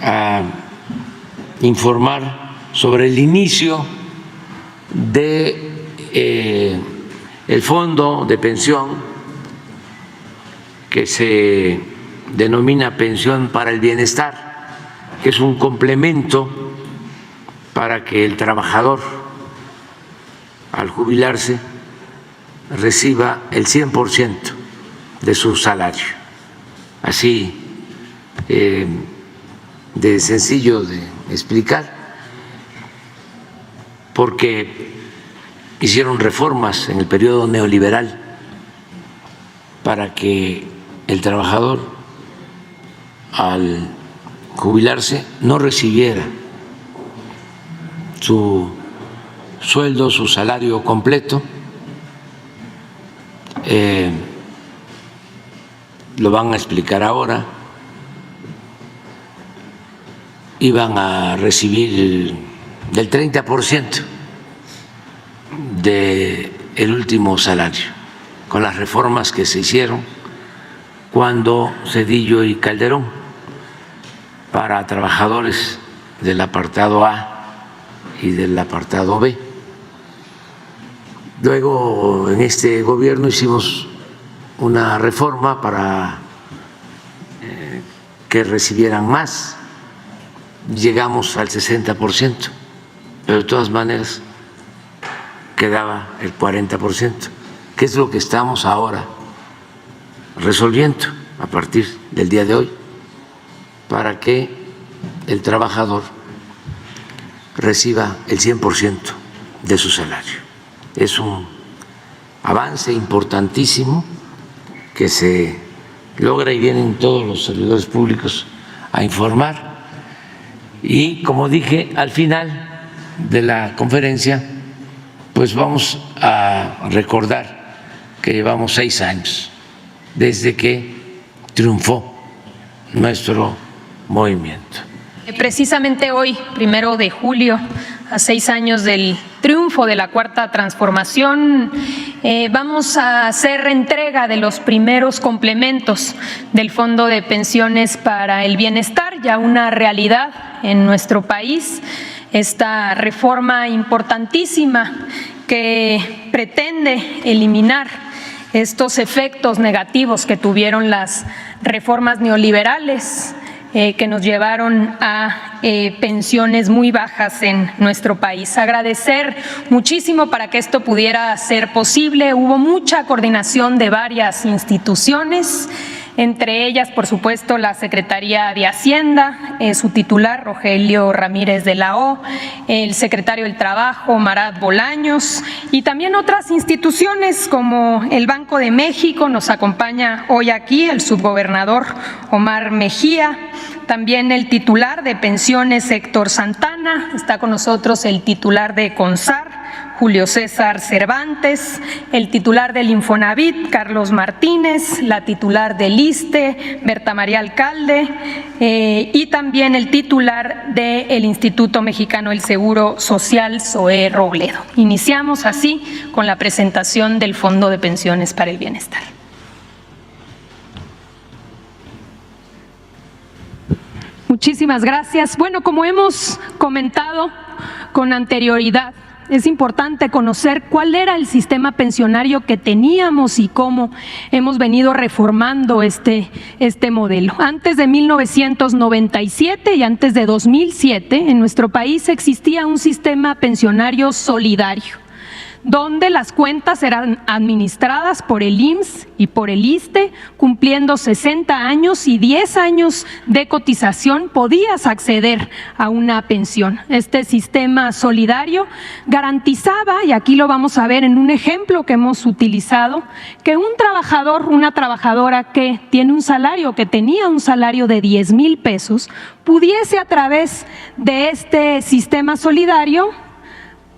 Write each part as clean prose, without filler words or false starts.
a informar sobre el inicio de el fondo de pensión que se denomina Pensión para el Bienestar, que es un complemento para que el trabajador al jubilarse reciba el 100% de su salario. Así de sencillo de explicar, porque hicieron reformas en el periodo neoliberal para que el trabajador al jubilarse no recibiera su sueldo, su salario completo. Lo van a explicar ahora. Iban a recibir del 30% del último salario, con las reformas que se hicieron cuando Zedillo y Calderón para trabajadores del apartado A y del apartado B. Luego en este gobierno hicimos una reforma para que recibieran más, llegamos al 60%, pero de todas maneras quedaba el 40%, que es lo que estamos ahora resolviendo a partir del día de hoy, para que el trabajador reciba el 100% de su salario. Es un avance importantísimo que se logra y vienen todos los servidores públicos a informar. Y como dije al final de la conferencia, pues vamos a recordar que llevamos 6 años desde que triunfó nuestro movimiento. Precisamente hoy, 1 de julio, a 6 años del triunfo de la Cuarta Transformación, vamos a hacer entrega de los primeros complementos del Fondo de Pensiones para el Bienestar, ya una realidad en nuestro país. Esta reforma importantísima que pretende eliminar estos efectos negativos que tuvieron las reformas neoliberales que nos llevaron a pensiones muy bajas en nuestro país. Agradecer muchísimo para que esto pudiera ser posible. Hubo mucha coordinación de varias instituciones, entre ellas, por supuesto, la Secretaría de Hacienda, su titular, Rogelio Ramírez de la O, el secretario del Trabajo, Marat Bolaños, y también otras instituciones como el Banco de México. Nos acompaña hoy aquí el subgobernador Omar Mejía, también el titular de Pensiones, Héctor Santana, está con nosotros el titular de CONSAR, Julio César Cervantes, el titular del Infonavit, Carlos Martínez, la titular del ISSSTE, Berta María Alcalde, y también el titular del Instituto Mexicano del Seguro Social, Zoé Robledo. Iniciamos así con la presentación del Fondo de Pensiones para el Bienestar. Muchísimas gracias. Bueno, como hemos comentado con anterioridad, es importante conocer cuál era el sistema pensionario que teníamos y cómo hemos venido reformando este modelo. Antes de 1997 y antes de 2007, en nuestro país existía un sistema pensionario solidario, donde las cuentas eran administradas por el IMSS y por el ISSSTE, cumpliendo 60 años y 10 años de cotización podías acceder a una pensión. Este sistema solidario garantizaba, y aquí lo vamos a ver en un ejemplo que hemos utilizado, que un trabajador, una trabajadora que tiene un salario, que tenía un salario de 10,000 pesos, pudiese a través de este sistema solidario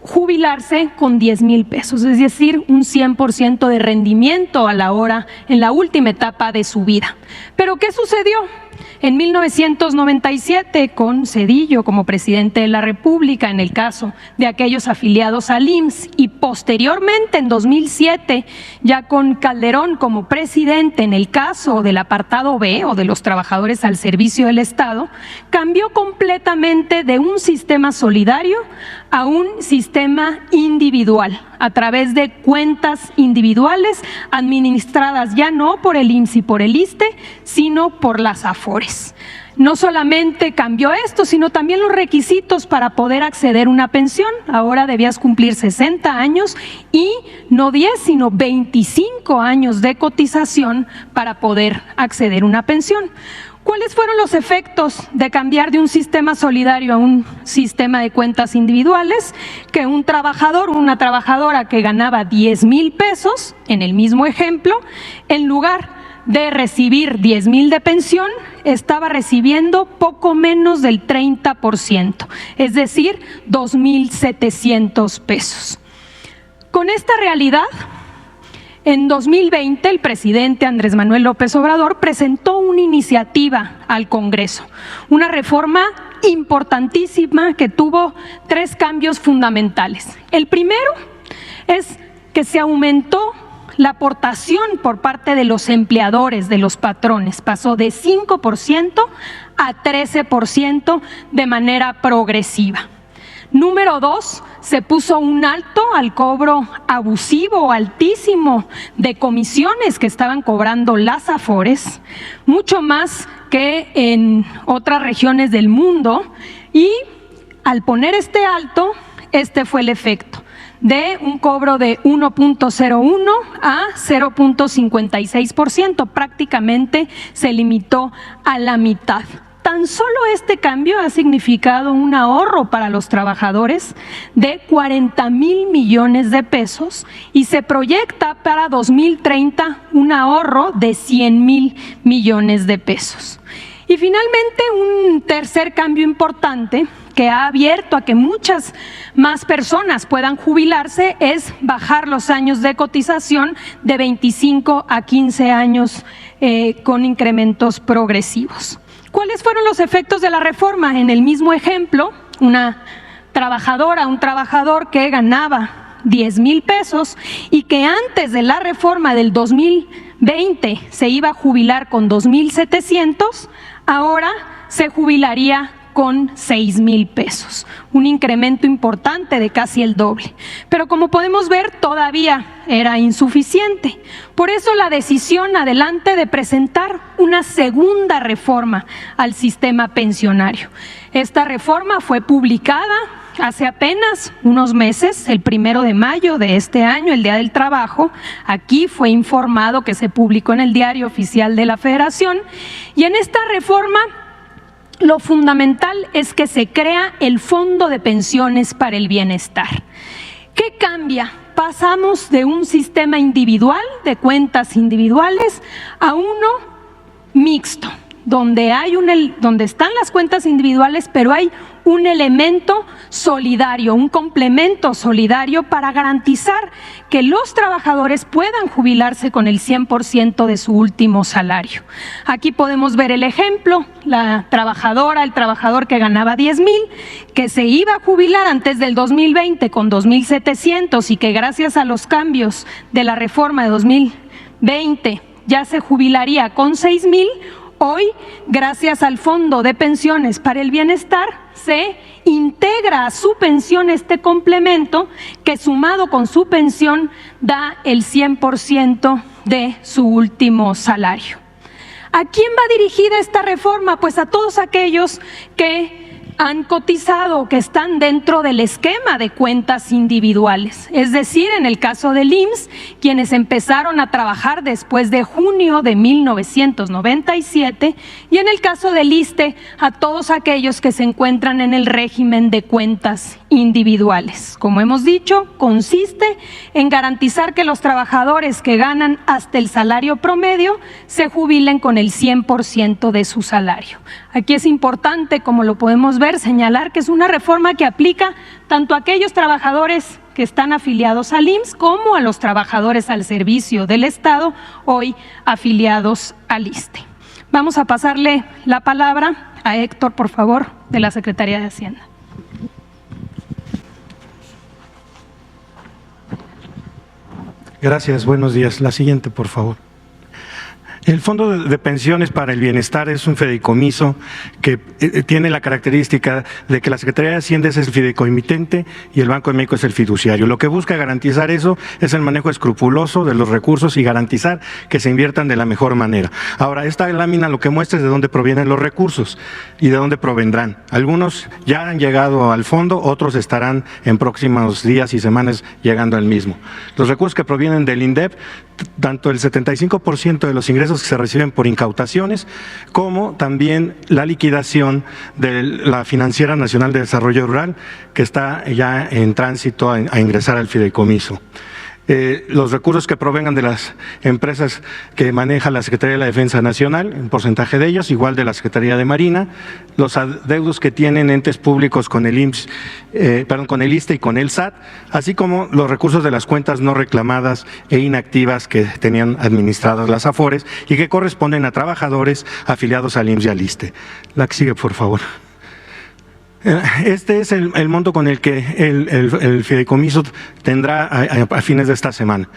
jubilarse con 10,000 pesos, es decir, un 100% de rendimiento a la hora, en la última etapa de su vida. ¿Pero qué sucedió? en 1997 con Zedillo como presidente de la República en el caso de aquellos afiliados al IMSS y posteriormente en 2007 ya con Calderón como presidente en el caso del apartado B o de los trabajadores al servicio del Estado, cambió completamente de un sistema solidario a un sistema individual a través de cuentas individuales administradas ya no por el IMSS y por el ISSSTE, sino por las AFORES. No solamente cambió esto, sino también los requisitos para poder acceder a una pensión. Ahora debías cumplir 60 años y no 10, sino 25 años de cotización para poder acceder a una pensión. ¿Cuáles fueron los efectos de cambiar de un sistema solidario a un sistema de cuentas individuales? Que un trabajador o una trabajadora que ganaba 10,000 pesos, en el mismo ejemplo, en lugar de recibir 10,000 de pensión, estaba recibiendo poco menos del 30%, es decir, 2,700 pesos. Con esta realidad, en 2020, el presidente Andrés Manuel López Obrador presentó una iniciativa al Congreso, una reforma importantísima que tuvo 3 cambios fundamentales. El primero es que se aumentó la aportación por parte de los empleadores, de los patrones, pasó de 5% a 13% de manera progresiva. Número 2, se puso un alto al cobro abusivo, altísimo, de comisiones que estaban cobrando las AFORES, mucho más que en otras regiones del mundo, y al poner este alto, este fue el efecto de un cobro de 1.01 a 0.56%, prácticamente se limitó a la mitad. Tan solo este cambio ha significado un ahorro para los trabajadores de 40,000 millones de pesos y se proyecta para 2030 un ahorro de 100,000 millones de pesos. Y finalmente, un tercer cambio importante que ha abierto a que muchas más personas puedan jubilarse es bajar los años de cotización de 25 a 15 años con incrementos progresivos. ¿Cuáles fueron los efectos de la reforma? En el mismo ejemplo, una trabajadora, un trabajador que ganaba 10,000 pesos y que antes de la reforma del 2020 se iba a jubilar con 2,700, ahora se jubilaría con 6,000 pesos, un incremento importante de casi el doble. Pero como podemos ver, todavía era insuficiente. Por eso la decisión adelante de presentar una segunda reforma al sistema pensionario. Esta reforma fue publicada hace apenas unos meses, el 1 de mayo de este año, el Día del Trabajo. Aquí fue informado que se publicó en el Diario Oficial de la Federación, y en esta reforma lo fundamental es que se crea el Fondo de Pensiones para el Bienestar. ¿Qué cambia? Pasamos de un sistema individual, de cuentas individuales, a uno mixto, donde están las cuentas individuales, pero hay un elemento solidario, un complemento solidario para garantizar que los trabajadores puedan jubilarse con el 100% de su último salario. Aquí podemos ver el ejemplo, la trabajadora, el trabajador que ganaba 10,000, que se iba a jubilar antes del 2020 con 2,700 y que gracias a los cambios de la reforma de 2020 ya se jubilaría con 6,000. Hoy, gracias al Fondo de Pensiones para el Bienestar, se integra a su pensión este complemento que sumado con su pensión da el 100% de su último salario. ¿A quién va dirigida esta reforma? Pues a todos aquellos que han cotizado, que están dentro del esquema de cuentas individuales. Es decir, en el caso del IMSS, quienes empezaron a trabajar después de junio de 1997, y en el caso del ISSSTE, a todos aquellos que se encuentran en el régimen de cuentas individuales. Como hemos dicho, consiste en garantizar que los trabajadores que ganan hasta el salario promedio se jubilen con el 100% de su salario. Aquí es importante, como lo podemos ver, señalar que es una reforma que aplica tanto a aquellos trabajadores que están afiliados al IMSS como a los trabajadores al servicio del Estado, hoy afiliados al ISSSTE. Vamos a pasarle la palabra a Héctor, por favor, de la Secretaría de Hacienda. Gracias, buenos días. La siguiente, por favor. El Fondo de Pensiones para el Bienestar es un fideicomiso que tiene la característica de que la Secretaría de Hacienda es el fideicomitente y el Banco de México es el fiduciario. Lo que busca garantizar eso es el manejo escrupuloso de los recursos y garantizar que se inviertan de la mejor manera. Ahora, esta lámina lo que muestra es de dónde provienen los recursos y de dónde provendrán. Algunos ya han llegado al fondo, otros estarán en próximos días y semanas llegando al mismo. Los recursos que provienen del INDEP, tanto el 75% de los ingresos que se reciben por incautaciones, como también la liquidación de la Financiera Nacional de Desarrollo Rural, que está ya en tránsito a ingresar al fideicomiso. Los recursos que provengan de las empresas que maneja la Secretaría de la Defensa Nacional, un porcentaje de ellos, igual de la Secretaría de Marina, los adeudos que tienen entes públicos con el IMSS, con el ISSSTE y con el SAT, así como los recursos de las cuentas no reclamadas e inactivas que tenían administradas las AFORES y que corresponden a trabajadores afiliados al IMSS y al ISSSTE. La que sigue, por favor. Este es el monto con el que el fideicomiso tendrá a fines de esta semana.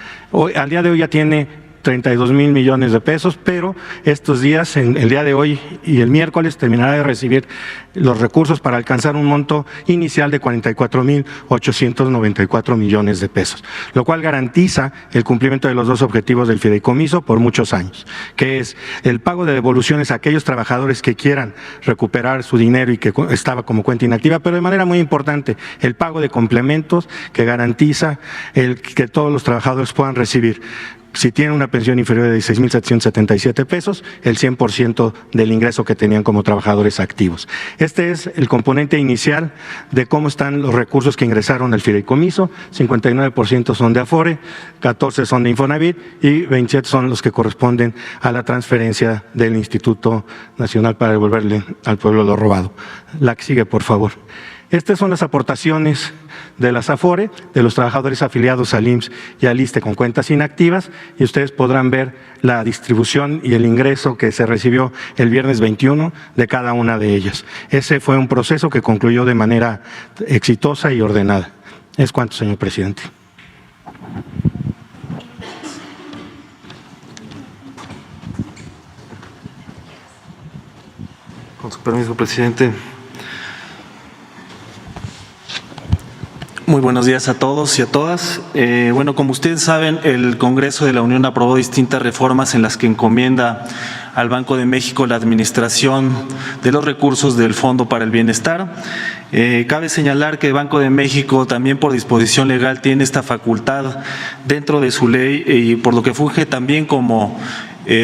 Al día de hoy ya tiene 32,000 millones de pesos, pero estos días, el día de hoy y el miércoles, terminará de recibir los recursos para alcanzar un monto inicial de 44,894 millones de pesos, lo cual garantiza el cumplimiento de los dos objetivos del fideicomiso por muchos años, que es el pago de devoluciones a aquellos trabajadores que quieran recuperar su dinero y que estaba como cuenta inactiva, pero de manera muy importante, el pago de complementos que garantiza que todos los trabajadores puedan recibir. Si tienen una pensión inferior de 16,777 pesos, el 100% del ingreso que tenían como trabajadores activos. Este es el componente inicial de cómo están los recursos que ingresaron al fideicomiso. 59% son de Afore, 14 son de Infonavit y 27 son los que corresponden a la transferencia del Instituto Nacional para devolverle al pueblo lo robado. La que sigue, por favor. Estas son las aportaciones de las AFORE, de los trabajadores afiliados al IMSS y al ISSSTE con cuentas inactivas, y ustedes podrán ver la distribución y el ingreso que se recibió el viernes 21 de cada una de ellas. Ese fue un proceso que concluyó de manera exitosa y ordenada. Es cuanto, señor presidente. Con su permiso, presidente. Muy buenos días a todos y a todas. Bueno, como ustedes saben, el Congreso de la Unión aprobó distintas reformas en las que encomienda al Banco de México la administración de los recursos del Fondo para el Bienestar. Cabe señalar que el Banco de México también por disposición legal tiene esta facultad dentro de su ley y por lo que funge también como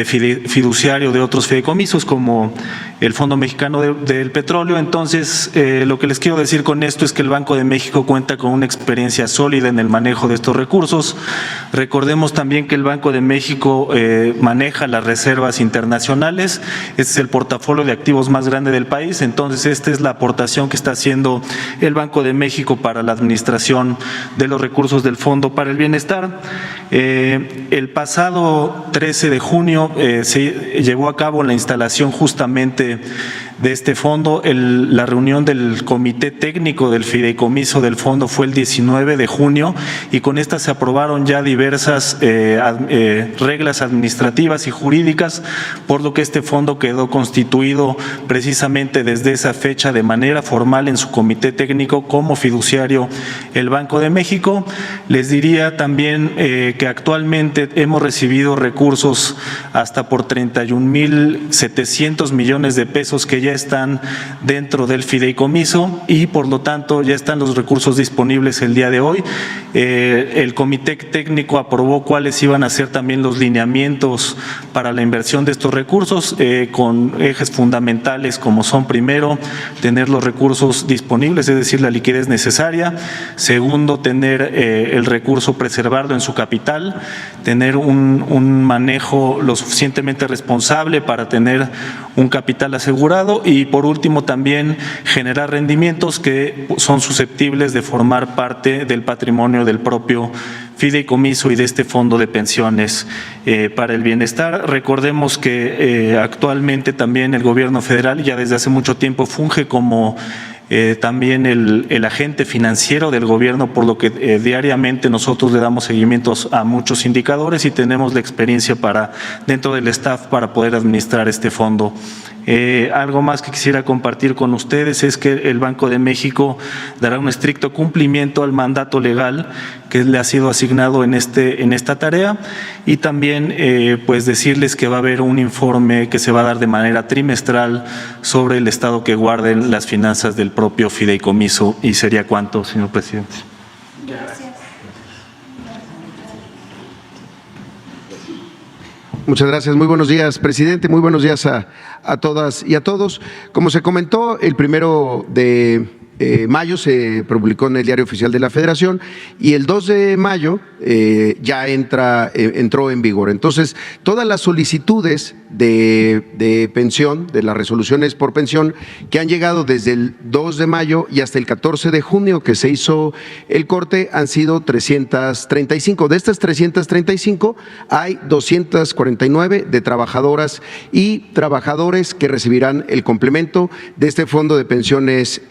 fiduciario de otros fideicomisos como el Fondo Mexicano del Petróleo. Entonces, lo que les quiero decir con esto es que el Banco de México cuenta con una experiencia sólida en el manejo de estos recursos. Recordemos también que el Banco de México maneja las reservas internacionales. Este es el portafolio de activos más grande del país. Entonces, esta es la aportación que está haciendo el Banco de México para la administración de los recursos del Fondo para el Bienestar. El pasado 13 de junio se llevó a cabo la instalación justamente de este fondo. La reunión del Comité Técnico del Fideicomiso del Fondo fue el 19 de junio y con esta se aprobaron ya diversas reglas administrativas y jurídicas, por lo que este fondo quedó constituido precisamente desde esa fecha de manera formal en su Comité Técnico como fiduciario el Banco de México. Les diría también que actualmente hemos recibido recursos hasta por 31,700 millones de pesos que ya están dentro del fideicomiso y por lo tanto ya están los recursos disponibles el día de hoy. El Comité Técnico aprobó cuáles iban a ser también los lineamientos para la inversión de estos recursos con ejes fundamentales como son: primero, tener los recursos disponibles, es decir, la liquidez necesaria; segundo, tener el recurso, preservarlo en su capital; tener un manejo lo suficientemente responsable para tener un capital asegurado; plazo y por último también generar rendimientos que son susceptibles de formar parte del patrimonio del propio fideicomiso y de este fondo de pensiones para el bienestar. Recordemos que actualmente también el gobierno federal ya desde hace mucho tiempo funge como también el agente financiero del gobierno, por lo que diariamente nosotros le damos seguimientos a muchos indicadores y tenemos la experiencia dentro del staff para poder administrar este fondo. Algo más que quisiera compartir con ustedes es que el Banco de México dará un estricto cumplimiento al mandato legal que le ha sido asignado en esta tarea y también pues decirles que va a haber un informe que se va a dar de manera trimestral sobre el estado que guarden las finanzas del propio fideicomiso. Y sería cuanto, señor presidente. Gracias. Muchas gracias. Muy buenos días, presidente. Muy buenos días a todas y a todos. Como se comentó, el 1 de mayo se publicó en el Diario Oficial de la Federación y el 2 de mayo ya entró en vigor. Entonces, todas las solicitudes de pensión, de las resoluciones por pensión que han llegado desde el 2 de mayo y hasta el 14 de junio que se hizo el corte han sido 335. De estas 335 hay 249 de trabajadoras y trabajadores que recibirán el complemento de este fondo de pensiones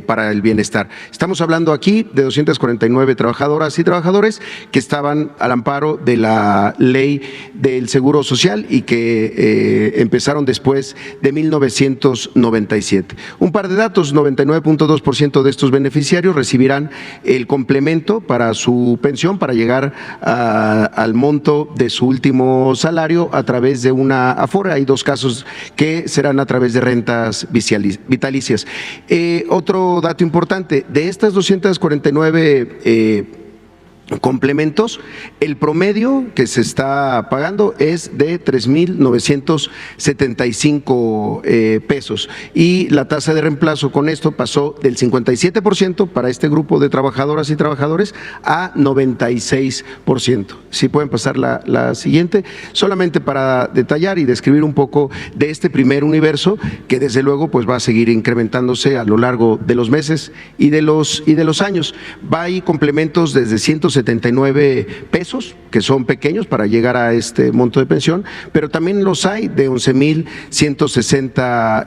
para el bienestar. Estamos hablando aquí de 249 trabajadoras y trabajadores que estaban al amparo de la ley del Seguro Social y que empezaron después de 1997. Un par de datos: 99.2% de estos beneficiarios recibirán el complemento para su pensión para llegar al monto de su último salario a través de una Afore. Hay 2 casos que serán a través de rentas vitalicias. Otro dato importante: de estas 249 complementos, el promedio que se está pagando es de 3,975 pesos y la tasa de reemplazo con esto pasó del 57% para este grupo de trabajadoras y trabajadores a 96%. Si pueden pasar la siguiente, solamente para detallar y describir un poco de este primer universo que desde luego pues va a seguir incrementándose a lo largo de los meses y de los años. Hay complementos desde 179 pesos, que son pequeños para llegar a este monto de pensión, pero también los hay de 11,160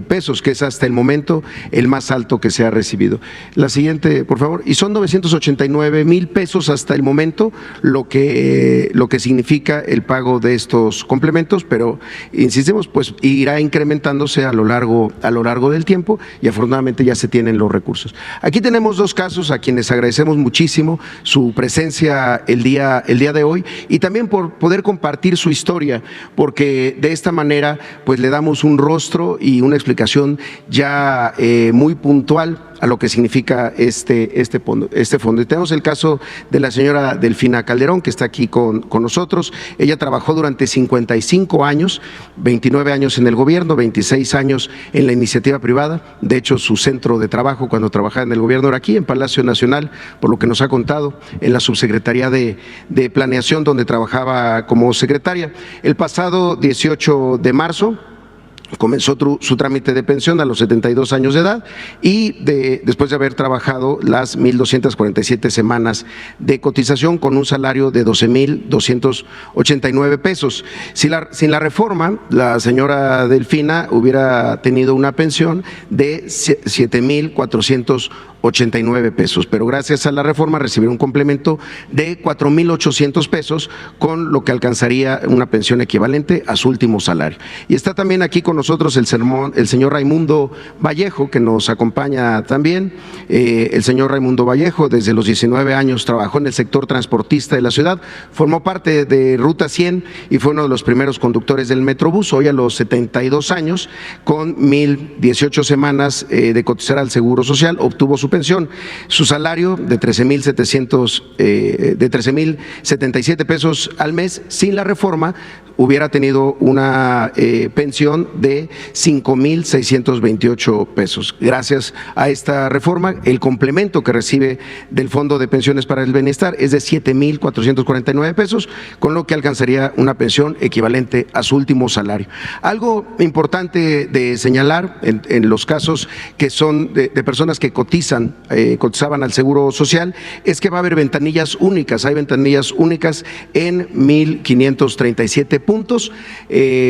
pesos, que es hasta el momento el más alto que se ha recibido. La siguiente, por favor. Y son 989,000 pesos hasta el momento lo que significa el pago de estos complementos, pero insistimos, pues irá incrementándose a lo largo del tiempo y afortunadamente ya se tienen los recursos. Aquí tenemos 2 casos a quienes agradecemos muchísimo su presencia el día de hoy y también por poder compartir su historia, porque de esta manera pues le damos un rostro y una explicación ya muy puntual a lo que significa este fondo. Y tenemos el caso de la señora Delfina Calderón, que está aquí con nosotros. Ella trabajó durante 55 años, 29 años en el gobierno, 26 años en la iniciativa privada. De hecho, su centro de trabajo cuando trabajaba en el gobierno era aquí, en Palacio Nacional, por lo que nos ha contado, en la Subsecretaría de Planeación, donde trabajaba como secretaria. El pasado 18 de marzo, comenzó su trámite de pensión a los 72 años de edad y después de haber trabajado las 1,247 semanas de cotización con un salario de 12,289 pesos. Sin la reforma, la señora Delfina hubiera tenido una pensión de 7,489 pesos, pero gracias a la reforma recibirá un complemento de 4,800 pesos, con lo que alcanzaría una pensión equivalente a su último salario. Y está también aquí con nosotros el señor Raimundo Vallejo, que nos acompaña también. El señor Raimundo Vallejo desde los 19 años trabajó en el sector transportista de la ciudad, formó parte de Ruta 100 y fue uno de los primeros conductores del Metrobús. Hoy a los 72 años, con 1,018 semanas de cotizar al Seguro Social, obtuvo su pensión. Su salario de 13,077 pesos al mes, sin la reforma, hubiera tenido una pensión de de 5,628 pesos. Gracias a esta reforma, el complemento que recibe del Fondo de Pensiones para el Bienestar es de 7,449 pesos, con lo que alcanzaría una pensión equivalente a su último salario. Algo importante de señalar en los casos que son de personas que cotizaban al Seguro Social es que va a haber ventanillas únicas. Hay ventanillas únicas en 1,537 puntos.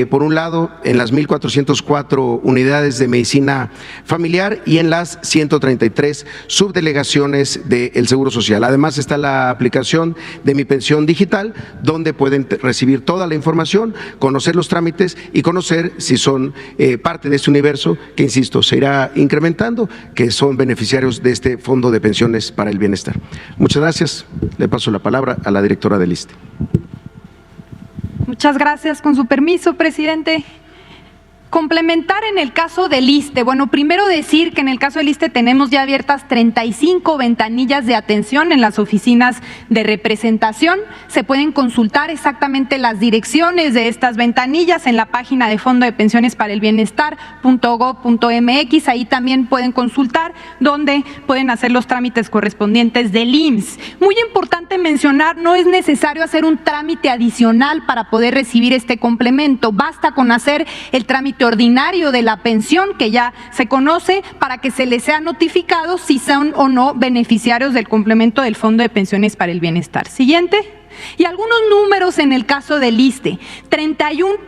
Por un lado, en las 1,404 unidades de medicina familiar y en las 133 subdelegaciones del Seguro Social. Además está la aplicación de Mi Pensión Digital, donde pueden recibir toda la información, conocer los trámites y conocer si son parte de este universo que, insisto, se irá incrementando, que son beneficiarios de este Fondo de Pensiones para el Bienestar. Muchas gracias. Le paso la palabra a la directora del ISSSTE. Muchas gracias. Con su permiso, presidente. Complementar en el caso del ISSSTE. Bueno, primero decir que en el caso del ISSSTE tenemos ya abiertas 35 ventanillas de atención en las oficinas de representación. Se pueden consultar exactamente las direcciones de estas ventanillas en la página de Fondo de Pensiones para el Bienestar.gov.mx. Ahí también pueden consultar donde pueden hacer los trámites correspondientes del IMSS. Muy importante mencionar, no es necesario hacer un trámite adicional para poder recibir este complemento. Basta con hacer el trámite ordinario de la pensión que ya se conoce para que se les sea notificado si son o no beneficiarios del complemento del Fondo de Pensiones para el Bienestar. Siguiente. Y algunos números en el caso del ISSSTE. 31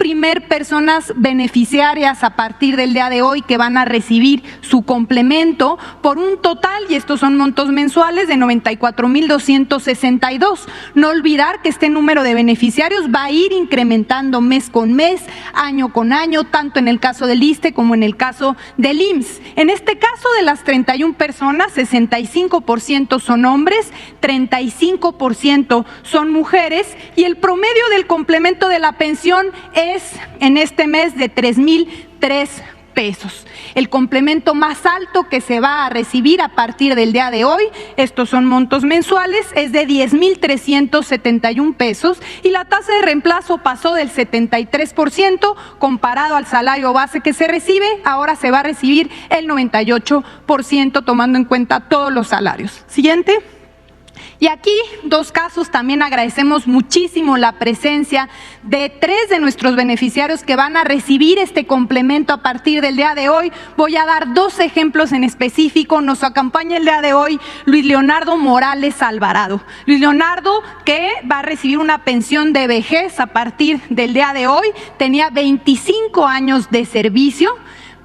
personas beneficiarias a partir del día de hoy que van a recibir su complemento por un total, y estos son montos mensuales, de 94,262. No olvidar que este número de beneficiarios va a ir incrementando mes con mes, año con año, tanto en el caso del ISSSTE como en el caso del IMSS. En este caso, de las 31 personas, 65% son hombres, 35% son mujeres, y el promedio del complemento de la pensión es en este mes de 3,003 pesos. El complemento más alto que se va a recibir a partir del día de hoy, estos son montos mensuales, es de 10,371 pesos, y la tasa de reemplazo pasó del 73% comparado al salario base que se recibe. Ahora se va a recibir el 98%, tomando en cuenta todos los salarios. Siguiente. Y aquí, dos casos, también agradecemos muchísimo la presencia de 3 de nuestros beneficiarios que van a recibir este complemento a partir del día de hoy. Voy a dar 2 ejemplos en específico. Nos acompaña el día de hoy Luis Leonardo Morales Alvarado. Luis Leonardo, que va a recibir una pensión de vejez a partir del día de hoy, tenía 25 años de servicio.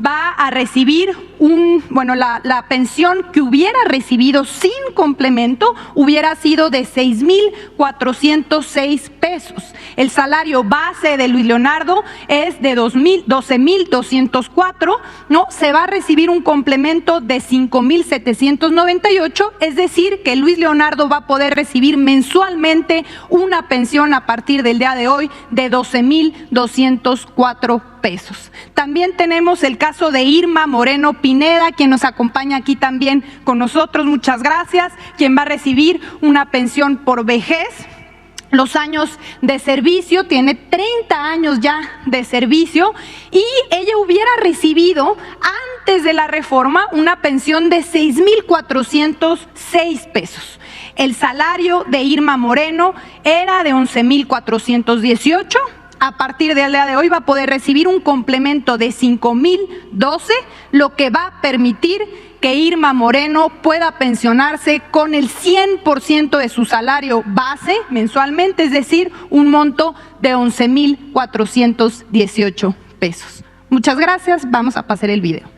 Va a recibir la pensión que hubiera recibido sin complemento hubiera sido de 6,406 pesos. El salario base de Luis Leonardo es de 12,204, ¿no? Se va a recibir un complemento de 5,798, es decir, que Luis Leonardo va a poder recibir mensualmente una pensión a partir del día de hoy de 12,204 pesos. También tenemos el caso de Irma Moreno Pineda, quien nos acompaña aquí también con nosotros, muchas gracias, quien va a recibir una pensión por vejez. Los años de servicio, tiene 30 años ya de servicio, y ella hubiera recibido antes de la reforma una pensión de 6,406 pesos. El salario de Irma Moreno era de 11,418. A partir del día de hoy va a poder recibir un complemento de 5,012, lo que va a permitir que Irma Moreno pueda pensionarse con el 100% de su salario base mensualmente, es decir, un monto de 11,418 pesos. Muchas gracias. Vamos a pasar el video.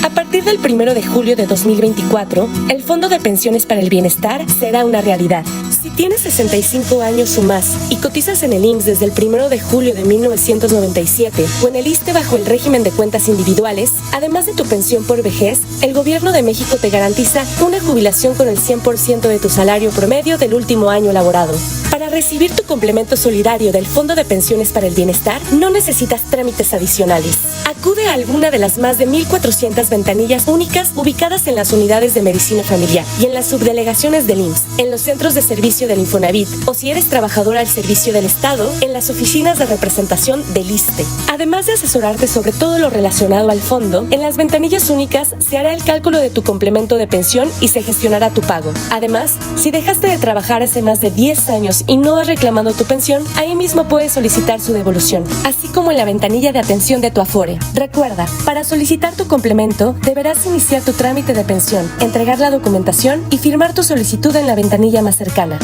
A partir del 1 de julio de 2024, el Fondo de Pensiones para el Bienestar será una realidad. Si tienes 65 años o más y cotizas en el IMSS desde el 1 de julio de 1997 o en el ISSSTE bajo el régimen de cuentas individuales, además de tu pensión por vejez, el Gobierno de México te garantiza una jubilación con el 100% de tu salario promedio del último año laborado. Para recibir tu complemento solidario del Fondo de Pensiones para el Bienestar, no necesitas trámites adicionales. Acude a alguna de las más de 1,400 ventanillas únicas ubicadas en las unidades de medicina familiar y en las subdelegaciones del IMSS, en los centros de servicio del Infonavit o si eres trabajador al servicio del Estado, en las oficinas de representación del ISSSTE. Además de asesorarte sobre todo lo relacionado al fondo, en las ventanillas únicas se hará el cálculo de tu complemento de pensión y se gestionará tu pago. Además, si dejaste de trabajar hace más de 10 años y no has reclamado tu pensión, ahí mismo puedes solicitar su devolución, así como en la ventanilla de atención de tu Afore. Recuerda, para solicitar tu complemento, deberás iniciar tu trámite de pensión, entregar la documentación y firmar tu solicitud en la ventanilla más cercana.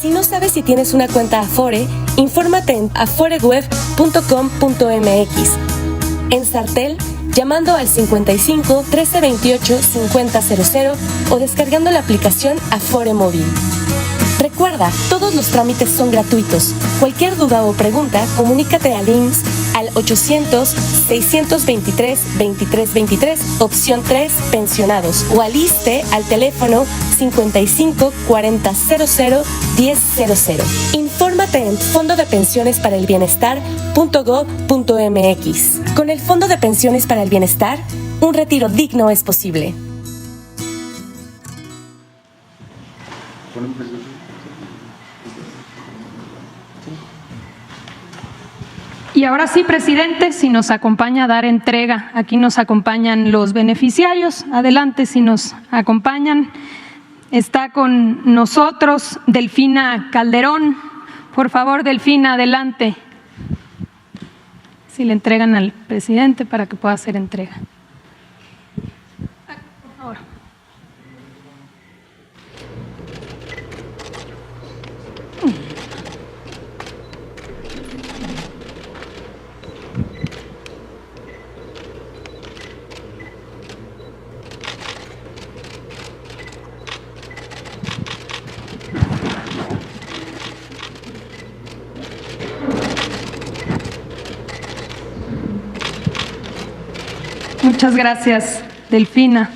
Si no sabes si tienes una cuenta Afore, infórmate en aforeweb.com.mx. En Sartel, llamando al 55 1328 5000 o descargando la aplicación Afore Móvil. Recuerda, todos los trámites son gratuitos. Cualquier duda o pregunta, comunícate al IMSS al 800-623-2323, opción 3, pensionados, o al ISSSTE al teléfono 55 40 00 1000. Infórmate en fondodepensionesparelbienestar.gov.mx. Con el Fondo de Pensiones para el Bienestar, un retiro digno es posible. Y ahora sí, presidente, si nos acompaña a dar entrega. Aquí nos acompañan los beneficiarios. Adelante, si nos acompañan. Está con nosotros Delfina Calderón. Por favor, Delfina, adelante. Si le entregan al presidente para que pueda hacer entrega. Por favor. Muchas gracias, Delfina.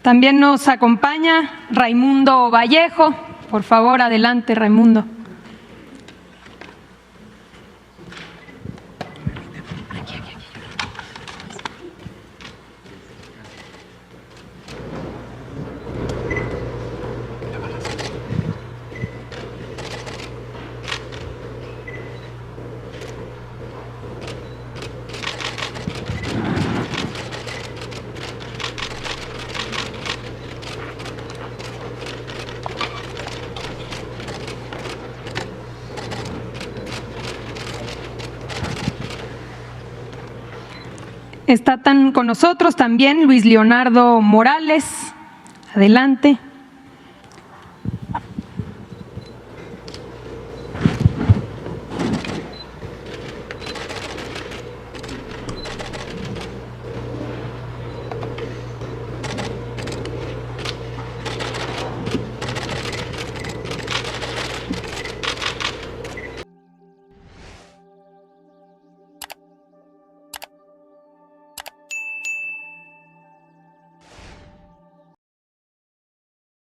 También nos acompaña Raimundo Vallejo. Por favor, adelante, Raimundo. Está con nosotros también Luis Leonardo Morales. Adelante.